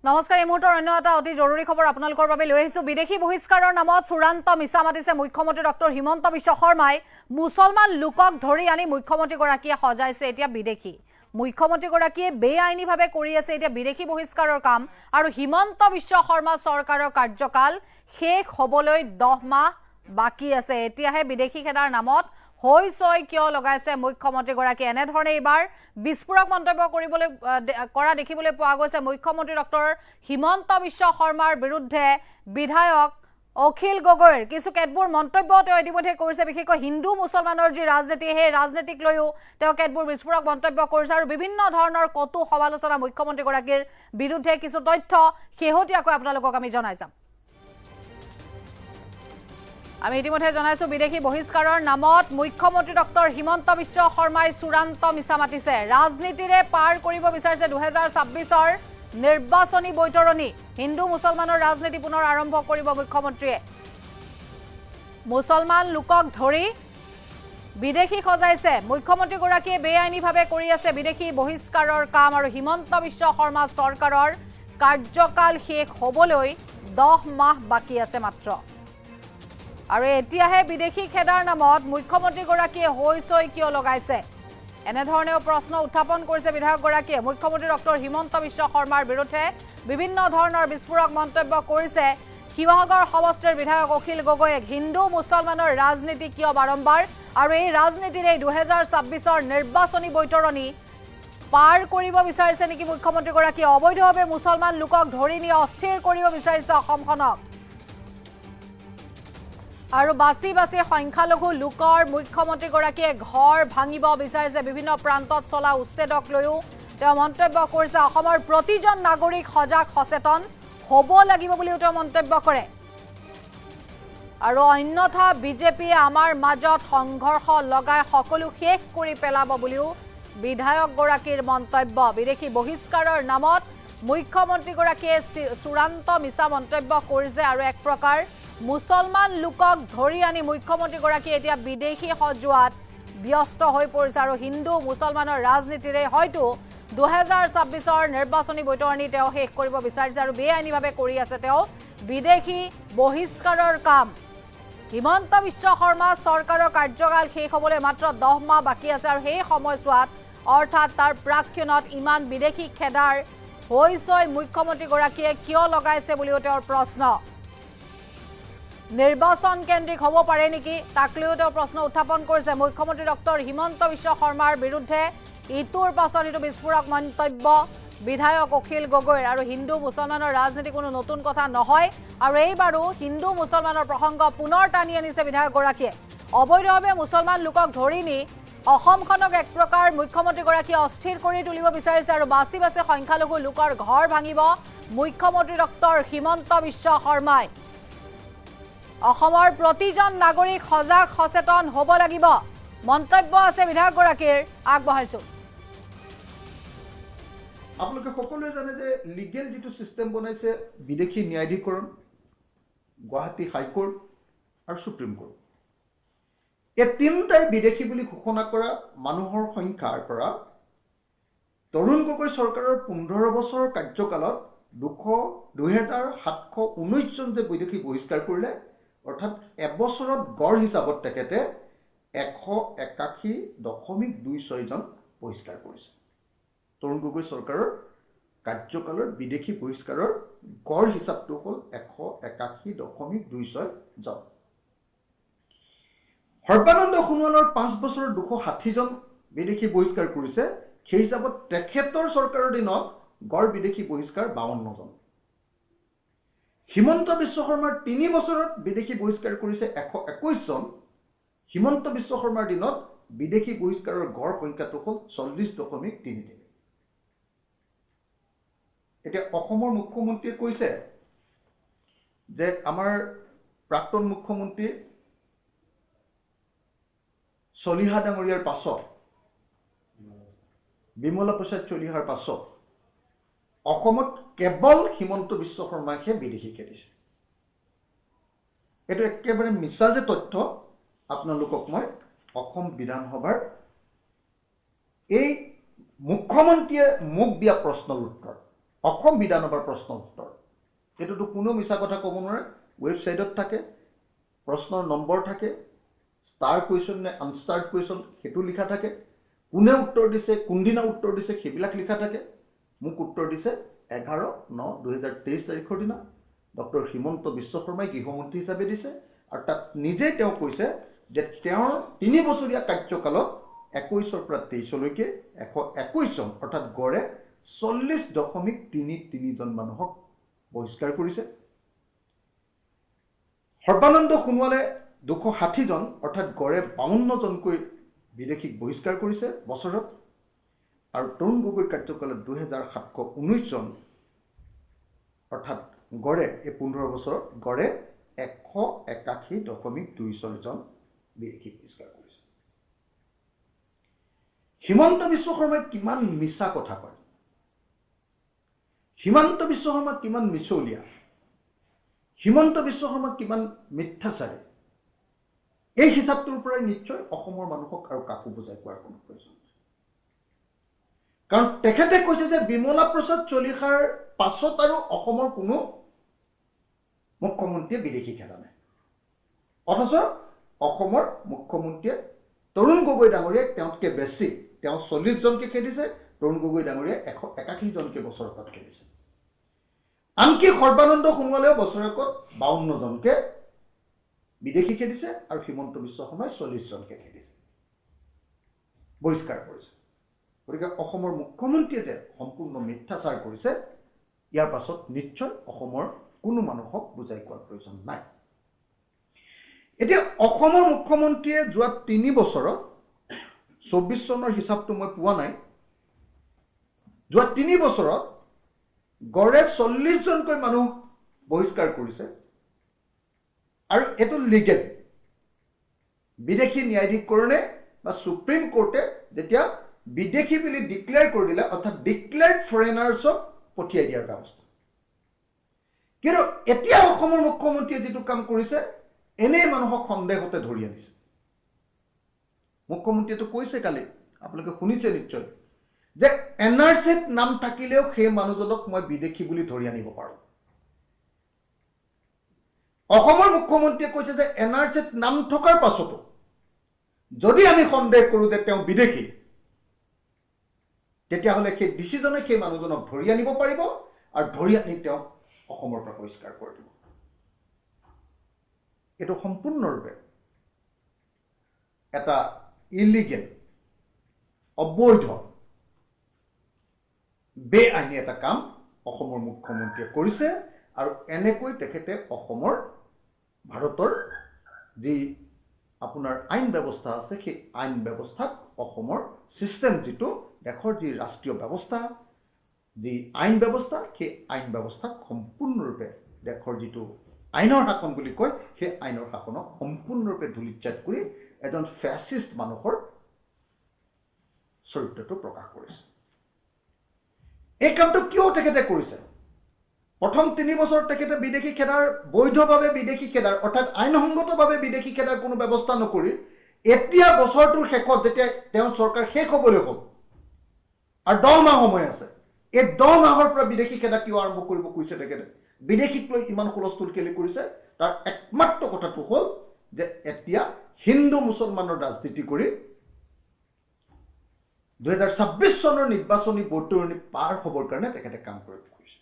নমস্কাৰ এই মুহূৰ্তৰ অন্য এটা অতি জৰুৰী খবৰ আপোনালোকৰ বাবে লৈ আহিছো বিদেশী বহিষ্কাৰৰ নামত চূড়ান্ত মিছা মাতিছে মুখ্যমন্ত্ৰী ডক্টৰ হিমন্ত বিশ্ব শৰ্মাই মুছলমান লোকক ধৰি আনি মুখ্যমন্ত্ৰীগৰাকীয়ে সজাইছে এতিয়া বিদেশী মুখ্যমন্ত্ৰীগৰাকীয়ে বেআইনীভাৱে কৰি আছে এতিয়া বিদেশী বহিষ্কাৰৰ কাম আৰু হিমন্ত বিশ্ব শৰ্মা চৰকাৰৰ কাৰ্যকাল শেষ হ'বলৈ 10 মাহ বাকি আছে এতিয়াহে বিদেশী খেদাৰ নামত হৈছয় কিয় লগাইছে মুখ্যমন্ত্ৰীগৰাকী এনেধৰণে এবাৰ বিস্ফোৰক মন্তব্য কৰিবলৈ কৰা দেখিবলৈ পোৱা গৈছে মুখ্যমন্ত্ৰী ডক্টৰ হিমন্ত বিশ্ব শৰ্মাৰ বিৰুদ্ধে বিধায়ক অখিল গগৈৰ কিছু কেতবোৰ মন্তব্য তেওঁ ইতিমধ্যে কৰিছে বিশেষকৈ হিন্দু মুছলমানৰ যি ৰাজনীতি সেই ৰাজনীতিক লৈও তেওঁ কেতবোৰ বিস্ফোৰক মন্তব্য কৰিছে আৰু বিভিন্ন ধৰণৰ কটু সমালোচনা মুখ্যমন্ত্ৰীগৰাকীৰ বিৰুদ্ধে কিছু তথ্য শেহতীয়াকৈ আপোনালোকক আমি জনাই যাম আমি ইতিমধ্যে জনাইছো বিদেশী বহিষ্কাৰৰ নামত মুখ্যমন্ত্ৰী ডক্টৰ হিমন্ত বিশ্ব শৰ্মাই চূড়ান্ত মিছা মাতিছে ৰাজনীতিৰে পাৰ কৰিব বিচাৰিছে 2026ৰ নিৰ্বাচনী বৈতৰণী হিন্দু মুছলমানৰ ৰাজনীতি পুনৰ আৰম্ভ কৰিব মুখ্যমন্ত্ৰীয়ে মুছলমান লোকক ধৰি বিদেশী সজাইছে মুখ্যমন্ত্ৰীগৰাকীয়ে বেআইনীভাৱে কৰি আছে বিদেশী বহিষ্কাৰৰ কাম আৰু হিমন্ত বিশ্ব শৰ্মা চৰকাৰৰ কাৰ্যকাল শেষ হ'বলৈ 10 মাহ বাকি আছে মাত্ৰ আৰু এতিয়াহে বিদেশী খেদাৰ নামত মুখ্যমন্ত্ৰীগৰাকীয়ে হৈছয় কিয় লগাইছে এনেধৰণেও প্ৰশ্ন উত্থাপন কৰিছে বিধায়কগৰাকীয়ে মুখ্যমন্ত্ৰী ডক্টৰ হিমন্ত বিশ্ব শৰ্মাৰ বিৰুদ্ধে বিভিন্ন ধৰণৰ বিস্ফোৰক মন্তব্য কৰিছে শিৱসাগৰ সমষ্টিৰ বিধায়ক অখিল গগৈয়ে হিন্দু মুছলমানৰ ৰাজনীতি কিয় বাৰম্বাৰ আৰু এই ৰাজনীতিৰে 2026ৰ নিৰ্বাচনী বৈতৰণী পাৰ কৰিব বিচাৰিছে নেকি মুখ্যমন্ত্ৰীগৰাকীয়ে অবৈধভাৱে মুছলমান লোকক ধৰি নি অস্থিৰ কৰিব বিচাৰিছে অসমখনক আৰু বাছি বাছি সংখ্যালঘু লোকৰ মুখ্যমন্ত্ৰীগৰাকীয়ে ঘৰ ভাঙিব বিচাৰিছে বিভিন্ন প্ৰান্তত চলা উচ্ছেদক লৈও তেওঁ মন্তব্য কৰিছে অসমৰ প্ৰতিজন নাগৰিক সজাগ সচেতন হ'ব লাগিব বুলিও তেওঁ মন্তব্য কৰে আৰু অন্যথা বিজেপিয়ে আমাৰ মাজত সংঘৰ্ষ লগাই সকলো শেষ কৰি পেলাব বুলিও বিধায়কগৰাকীৰ মন্তব্য বিদেশী বহিষ্কাৰৰ নামত মুখ্যমন্ত্ৰীগৰাকীয়ে চূড়ান্ত মিছা মন্তব্য কৰিছে আৰু এক প্ৰকাৰ মুছলমান লোকক ধৰি আনি মুখ্যমন্ত্ৰীগৰাকীয়ে এতিয়া বিদেশী সজোৱাত ব্যস্ত হৈ পৰিছে আৰু হিন্দু মুছলমানৰ ৰাজনীতিৰে হয়তো 2026ৰ নিৰ্বাচনী বৈতৰণী তেওঁ শেষ কৰিব বিচাৰিছে আৰু বেআইনীভাৱে কৰি আছে তেওঁ বিদেশী বহিষ্কাৰৰ কাম হিমন্ত বিশ্ব শৰ্মা চৰকাৰৰ কাৰ্যকাল শেষ হ'বলৈ মাত্ৰ 10 মাহ বাকি আছে আৰু সেই সময়ছোৱাত অৰ্থাৎ তাৰ প্ৰাক্ষণত ইমান বিদেশী খেদাৰ হৈছয় মুখ্যমন্ত্ৰীগৰাকীয়ে কিয় লগাইছে বুলিও তেওঁৰ প্ৰশ্ন নিৰ্বাচন কেন্দ্ৰিক হ'ব পাৰে নেকি তাক লৈও তেওঁ প্ৰশ্ন উত্থাপন কৰিছে মুখ্যমন্ত্ৰী ডক্টৰ হিমন্ত বিশ্ব শৰ্মাৰ বিৰুদ্ধে ইটোৰ পাছত ইটো বিস্ফোৰক মন্তব্য বিধায়ক অখিল গগৈৰ আৰু হিন্দু মুছলমানৰ ৰাজনীতি কোনো নতুন কথা নহয় আৰু এইবাৰো হিন্দু মুছলমানৰ প্ৰসংগ পুনৰ টানি আনিছে বিধায়কগৰাকীয়ে অবৈধভাৱে মুছলমান লোকক ধৰি নি অসমখনক এক প্ৰকাৰ মুখ্যমন্ত্ৰীগৰাকীয়ে অস্থিৰ কৰি তুলিব বিচাৰিছে আৰু বাছি বাছি সংখ্যালঘু লোকৰ ঘৰ ভাঙিব মুখ্যমন্ত্ৰী ডক্টৰ হিমন্ত বিশ্ব শৰ্মাই অসমৰ প্ৰতিজন নাগৰিক সজাগ সচেতন হ'ব লাগিব মন্তব্য আছে বিধায়কগৰাকীৰ আগবঢ়াইছো আপোনালোকে সকলোৱে জানে যে লিগেল যেটো সিস্টেম বনাইছে বিদেশী ন্যায়াধিকৰণ গুৱাহাটী হাইকোৰ্ট আৰু সুপ্ৰিম কোৰ্ট এই তিনিটাই বিদেশী বুলি ঘোষণা কৰা মানুহৰ সংখ্যাৰ পৰা তৰুণ গগৈ চৰকাৰৰ 15 বছৰৰ কাৰ্যকালত 2719 জন যে বিদেশী বহিষ্কাৰ কৰিলে অৰ্থাৎ এবছৰত গড় হিচাপত তেখেতে 181.26 জন বহিষ্কাৰ কৰিছে তৰুণ গগৈ চৰকাৰৰ কাৰ্যকালৰ বিদেশী বহিষ্কাৰৰ গড় হিচাপটো হ'ল 181.26 জন সৰ্বানন্দ সোণোৱালৰ 5 বছৰৰ 260 জন বিদেশী বহিষ্কাৰ কৰিছে সেই হিচাপত তেখেতৰ চৰকাৰৰ দিনত গড় বিদেশী বহিষ্কাৰ 52 জন হিমন্ত বিশ্ব শৰ্মাৰ 3 বছৰত বিদেশী বহিষ্কাৰ কৰিছে 121 জন হিমন্ত বিশ্ব শৰ্মাৰ দিনত বিদেশী বহিষ্কাৰৰ গড় সংখ্যাটো হ'ল 40.33 এতিয়া অসমৰ মুখ্যমন্ত্ৰীয়ে কৈছে যে আমাৰ প্ৰাক্তন মুখ্যমন্ত্ৰী চলিহা ডাঙৰীয়াৰ পাছত বিমলা প্ৰসাদ চলিহাৰ পাছত অসমত কেৱল হিমন্ত বিশ্ব শৰ্মাকে বিদেশী খেদিছে এটো একেবাৰে মিছা যে তথ্য আপোনালোকক মই অসম বিধানসভাৰ এই মুখ্যমন্ত্ৰীয়ে মোক দিয়া প্ৰশ্নৰ উত্তৰ অসম বিধানসভাৰ প্ৰশ্ন উত্তৰ এইটোতো কোনো মিছা কথা ক'ব নোৱাৰে ৱেবছাইটত থাকে প্ৰশ্নৰ নম্বৰ থাকে ষ্টাৰ কুৱেশ্যন নে আনষ্টাৰ্ড কুৱেশ্যন সেইটো লিখা থাকে কোনে উত্তৰ দিছে কোনদিনা উত্তৰ দিছে সেইবিলাক লিখা থাকে মোক উত্তৰ দিছে 11/9/2023 তাৰিখৰ দিনা ডক্টৰ হিমন্ত বিশ্ব শৰ্মাই গৃহমন্ত্ৰী হিচাপে দিছে আৰু তাত নিজে তেওঁ কৈছে যে তেওঁৰ 3 বছৰীয়া কাৰ্যকালত 21 পৰা 23 লৈকে 121 জন অৰ্থাৎ গড়ে 40.33 জন মানুহক বহিষ্কাৰ কৰিছে সৰ্বানন্দ সোণোৱালে 260 জন অৰ্থাৎ গড়ে 52 জনকৈ বিদেশীক বহিষ্কাৰ কৰিছে বছৰত আৰু তৰুণ গগৈৰ কাৰ্যকালত 2719 জন অৰ্থাৎ গড়ে এই 15 বছৰত গড়ে 181.26 জন বিদেশীক বহিষ্কাৰ কৰিছে হিমন্ত বিশ্ব শৰ্মাই কিমান মিছা কথা কয় হিমন্ত বিশ্ব শৰ্মা কিমান মিছলীয়া হিমন্ত বিশ্ব শৰ্মা কিমান মিথ্যাচাৰী এই হিচাপটোৰ পৰাই নিশ্চয় অসমৰ মানুহক আৰু কাকো বুজাই কোৱাৰ কোনো প্ৰয়োজন নাই কাৰণ তেখেতে কৈছে যে বিমলা প্ৰসাদ চলিহাৰ পাছত আৰু অসমৰ কোনো মুখ্যমন্ত্ৰীয়ে বিদেশী খেদা নাই অথচ অসমৰ মুখ্যমন্ত্ৰীয়ে তৰুণ গগৈ ডাঙৰীয়াই তেওঁতকৈ বেছি তেওঁ 40 জনকে খেদিছে তৰুণ গগৈ ডাঙৰীয়াই 181 জনকে বছৰেকত খেদিছে আনকি সৰ্বানন্দ সোণোৱালেও বছৰেকত 52 জনকে বিদেশী খেদিছে আৰু হিমন্ত বিশ্ব শৰ্মাই 40 জনকে খেদিছে বহিষ্কাৰ কৰিছে গতিকে অসমৰ মুখ্যমন্ত্ৰীয়ে যে সম্পূৰ্ণ মিথ্যাচাৰ কৰিছে ইয়াৰ পাছত নিশ্চয় অসমৰ কোনো মানুহক বুজাই কোৱাৰ প্ৰয়োজন নাই এতিয়া অসমৰ মুখ্যমন্ত্ৰীয়ে যোৱা 3 বছৰত 24 চনৰ হিচাপটো মই পোৱা নাই যোৱা 3 বছৰত গড়ে 40 জনকৈ মানুহ বহিষ্কাৰ কৰিছে আৰু এটো লিগেল বিদেশী ন্যায়াধিকৰণে বা সুপ্ৰিম কোৰ্টে যেতিয়া বিদেশী বুলি ডিক্লেয়াৰ কৰি দিলে অৰ্থাৎ ডিক্লেয়াৰ্ড ফৰেনাৰ্ছক পঠিয়াই দিয়াৰ ব্যৱস্থা কিন্তু এতিয়া অসমৰ মুখ্যমন্ত্ৰীয়ে যেটো কাম কৰিছে এনে মানুহক সন্দেহতে ধৰি আনিছে মুখ্যমন্ত্ৰীটো কৈছে কালি আপোনালোকে শুনিছে নিশ্চয় যে এনআৰচিত নাম থাকিলেও সেই মানুহজনক মই বিদেশী বুলি ধৰি আনিব পাৰো অসমৰ মুখ্যমন্ত্ৰীয়ে কৈছে যে এনআৰচিত নাম থকাৰ পাছতো যদি আমি সন্দেহ কৰো যে তেওঁ বিদেশী তেতিয়া হলে সেই ডিসিজনে সেই মানুহজনক ধৰি আনিব পাৰিব আৰু ধৰি আনি তেওঁ অসমৰ পৰা বহিষ্কাৰ কৰি দিব এটো সম্পূৰ্ণৰূপে এটা ইলিগেল অবৈধ বেআইনী এটা কাম অসমৰ মুখ্যমন্ত্ৰীয়ে কৰিছে আৰু এনেকৈ তেখেতে অসমৰ ভাৰতৰ যি আপোনাৰ আইন ব্যৱস্থা আছে সেই আইন ব্যৱস্থাক অসমৰ সিস্টেম যেটো দেশৰ যি ৰাষ্ট্ৰীয় ব্যৱস্থা যি আইন ব্যৱস্থা সেই আইন ব্যৱস্থাক সম্পূৰ্ণৰূপে দেশৰ যেটো আইনৰ শাসন বুলি কয় সেই আইনৰ শাসনক সম্পূৰ্ণৰূপে ধুলিচ্ছাত কৰি এজন ফ্যাসিষ্ট মানুহৰ চৰিত্ৰটো প্ৰকাশ কৰিছে এই কামটো কিয় তেখেতে কৰিছে প্ৰথম 3 বছৰ তেখেতে বিদেশী খেদাৰ বৈধভাৱে বিদেশী খেদাৰ অৰ্থাৎ আইনসংগতভাৱে বিদেশী খেদাৰ কোনো ব্যৱস্থা নকৰি এতিয়া বছৰটোৰ শেষত যেতিয়া তেওঁ চৰকাৰ শেষ হ'বলৈ হ'ল আৰু 10 মাহ সময় আছে এই 10 মাহৰ পৰা বিদেশী খেদা কিয় আৰম্ভ কৰিব কৈছে তেখেতে বিদেশীক লৈ ইমান হুলস্থুল কেলে কৰিছে তাৰ একমাত্ৰ কথাটো হ'ল যে এতিয়া হিন্দু মুছলমানৰ ৰাজনীতি কৰি 2026 চনৰ নিৰ্বাচনী বৰ্তৰণি পাৰ হ'বৰ কাৰণে তেখেতে কাম কৰিব কৈছে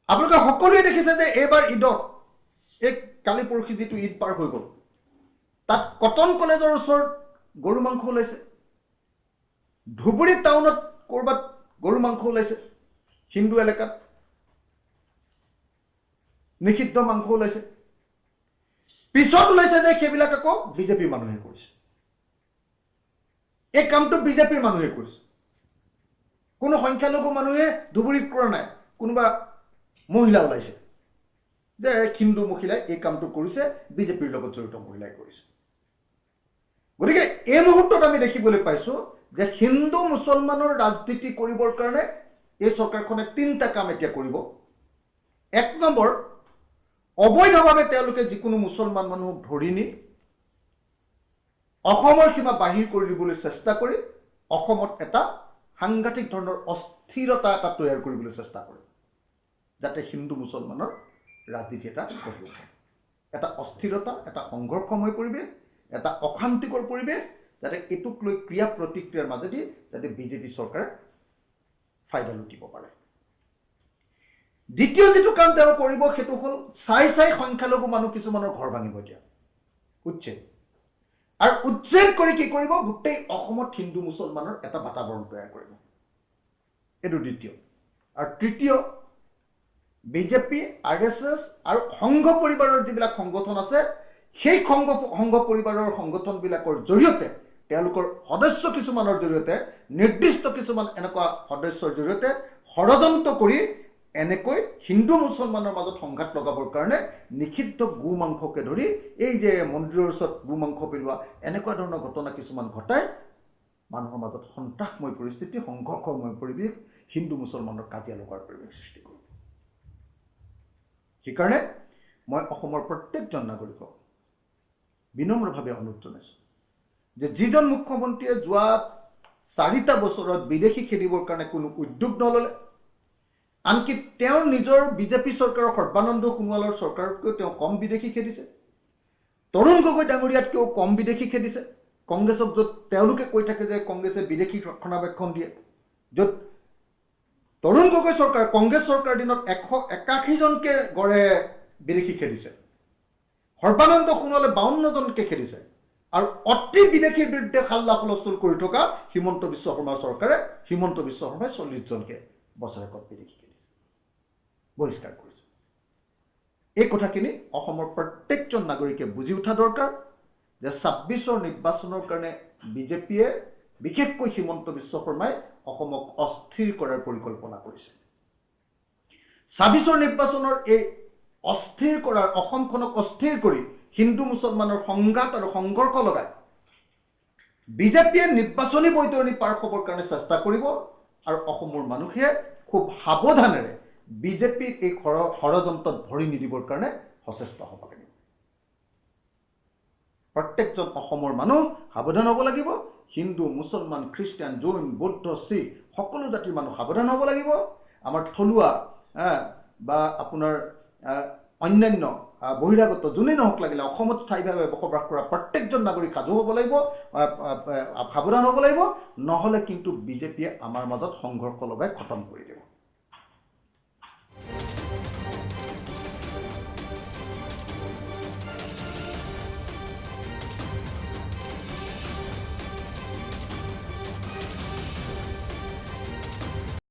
আপোনালোকে সকলোৱে দেখিছে যে এবাৰ ঈদত এক কালি পৰখি যেটো ঈদ পাৰ হৈ গ'ল তাত কটন কলেজৰ ওচৰত গৰু মাংস ওলাইছে ধুবুৰী টাউনত কৰবাত গৰু মাংস ওলাইছে হিন্দু এলেকাত নিষিদ্ধ মাংস ওলাইছে পিছত ওলাইছে যে সেইবিলাক আকৌ বিজেপি মানুহে কৰিছে এই কামটো বিজেপিৰ মানুহে কৰিছে কোনো সংখ্যালঘু মানুহে ধুবুৰীত কৰা নাই কোনোবা মহিলা ওলাইছে যে হিন্দু মহিলাই এই কামটো কৰিছে বিজেপিৰ লগত জড়িত মহিলাই কৰিছে গতিকে এই মুহূৰ্তত আমি দেখিবলৈ পাইছো যে হিন্দু মুছলমানৰ ৰাজনীতি কৰিবৰ কাৰণে এই চৰকাৰখনে 3টা কাম এতিয়া কৰিব এক নম্বৰ অবৈধভাৱে তেওঁলোকে যিকোনো মুছলমান মানুহক ধৰি নি অসমৰ সীমা বাহিৰ কৰি দিবলৈ চেষ্টা কৰি অসমত এটা সাংঘাতিক ধৰণৰ অস্থিৰতা এটা তৈয়াৰ কৰিবলৈ চেষ্টা কৰে, যাতে হিন্দু মুছলমানৰ ৰাজনীতি এটা গঢ়ি উঠে। এটা অস্থিৰতা, এটা সংঘৰ্ষময় পৰিৱেশ, এটা অশান্তিকৰ পৰিৱেশ, যাতে এইটোক লৈ ক্ৰিয়া প্ৰতিক্ৰিয়াৰ মাজেদি যাতে বিজেপি চৰকাৰে ফাইদা লুটিব পাৰে। দ্বিতীয় যিটো কাম তেওঁ কৰিব সেইটো হ'ল চাই সংখ্যালঘু মানুহ কিছুমানৰ ঘৰ ভাঙিব এতিয়া, উচ্ছেদ। আৰু উচ্ছেদ কৰি কি কৰিব, গোটেই অসমত হিন্দু মুছলমানৰ এটা বাতাবৰণ তৈয়াৰ কৰিব। এইটো দ্বিতীয়। আৰু তৃতীয়, বিজেপি, RSS আৰু সংঘ পৰিবাৰৰ যিবিলাক সংগঠন আছে, সেই সংঘ পৰিবাৰৰ সংগঠনবিলাকৰ জৰিয়তে, তেওঁলোকৰ সদস্য কিছুমানৰ জৰিয়তে, নিৰ্দিষ্ট কিছুমান এনেকুৱা সদস্যৰ জৰিয়তে ষড়যন্ত্ৰ কৰি এনেকৈ হিন্দু মুছলমানৰ মাজত সংঘাত লগাবৰ কাৰণে নিষিদ্ধ গো মাংসকে ধৰি এই যে মন্দিৰৰ ওচৰত গো মাংস পেলোৱা এনেকুৱা ধৰণৰ ঘটনা কিছুমান ঘটাই মানুহৰ মাজত সন্ত্ৰাসময় পৰিস্থিতি, সংঘৰ্ষময় পৰিৱেশ, হিন্দু মুছলমানৰ কাজিয়া লগাৰ পৰিৱেশ সৃষ্টি কৰিব। সেইকাৰণে মই অসমৰ প্ৰত্যেকজন নাগৰিকক বিনম্ৰভাৱে অনুৰোধ জনাইছোঁ যে যিজন মুখ্যমন্ত্ৰীয়ে যোৱা 4টা বছৰত বিদেশী খেদিবৰ কাৰণে কোনো উদ্যোগ নললে, আনকি তেওঁৰ নিজৰ বিজেপি চৰকাৰৰ সৰ্বানন্দ সোণোৱালৰ চৰকাৰতকৈ তেওঁ কম বিদেশী খেদিছে, তৰুণ গগৈ ডাঙৰীয়াতকৈও কম বিদেশী খেদিছে। কংগ্ৰেছক য'ত তেওঁলোকে কৈ থাকে যে কংগ্ৰেছে বিদেশী ৰক্ষণাবেক্ষণ দিয়ে, য'ত তৰুণ গগৈ চৰকাৰ, কংগ্ৰেছ চৰকাৰ দিনত 181জনকে গড়ে বিদেশী খেদিছে, সৰ্বানন্দ সোণোৱালে 52জনকে খেদিছে, আৰু অতি বিদেশীৰ বিৰুদ্ধে হাল্লা হুলস্থুল কৰি থকা হিমন্ত বিশ্ব শৰ্মাৰ চৰকাৰে, হিমন্ত বিশ্ব শৰ্মাই 40জনকে বছৰেকত বিদেশী খেদিছে, বহিষ্কাৰ কৰিছে। এই কথাখিনি অসমৰ প্ৰত্যেকজন নাগৰিকে বুজি উঠা দৰকাৰ যে 26ৰ নিৰ্বাচনৰ কাৰণে বিজেপিয়ে, বিশেষকৈ হিমন্ত বিশ্ব শৰ্মাই অসমক অস্থিৰ কৰাৰ পৰিকল্পনা কৰিছে। 26ৰ নিৰ্বাচনৰ এই অস্থিৰ কৰাৰ, অসমখনক অস্থিৰ কৰি হিন্দু মুছলমানৰ সংঘাত আৰু সংঘৰ্ষ লগাই বিজেপিয়ে নিৰ্বাচনী বৈতৰণি পাৰ হ'বৰ কাৰণে চেষ্টা কৰিব। আৰু অসমৰ মানুহে খুব সাৱধানেৰে বিজেপিৰ এই ষড়যন্ত্ৰত ভৰি নিদিবৰ কাৰণে সচেষ্ট হ'ব লাগিব। প্ৰত্যেকজন অসমৰ মানুহ সাৱধান হ'ব লাগিব। হিন্দু, মুছলমান, খ্ৰীষ্টান, জৈন, বৌদ্ধ, শিখ সকলো জাতিৰ মানুহ সাৱধান হ'ব লাগিব। আমাৰ থলুৱা বা আপোনাৰ অন্যান্য বহিৰাগত যোনেই নহওক লাগিলে অসমত স্থায়ীভাৱে বসবাস কৰা প্ৰত্যেকজন নাগৰিক সাজু হ'ব লাগিব, সাৱধান হ'ব লাগিব। নহ'লে কিন্তু বিজেপিয়ে আমাৰ মাজত সংঘৰ্ষ লগাই খতম কৰি দিব।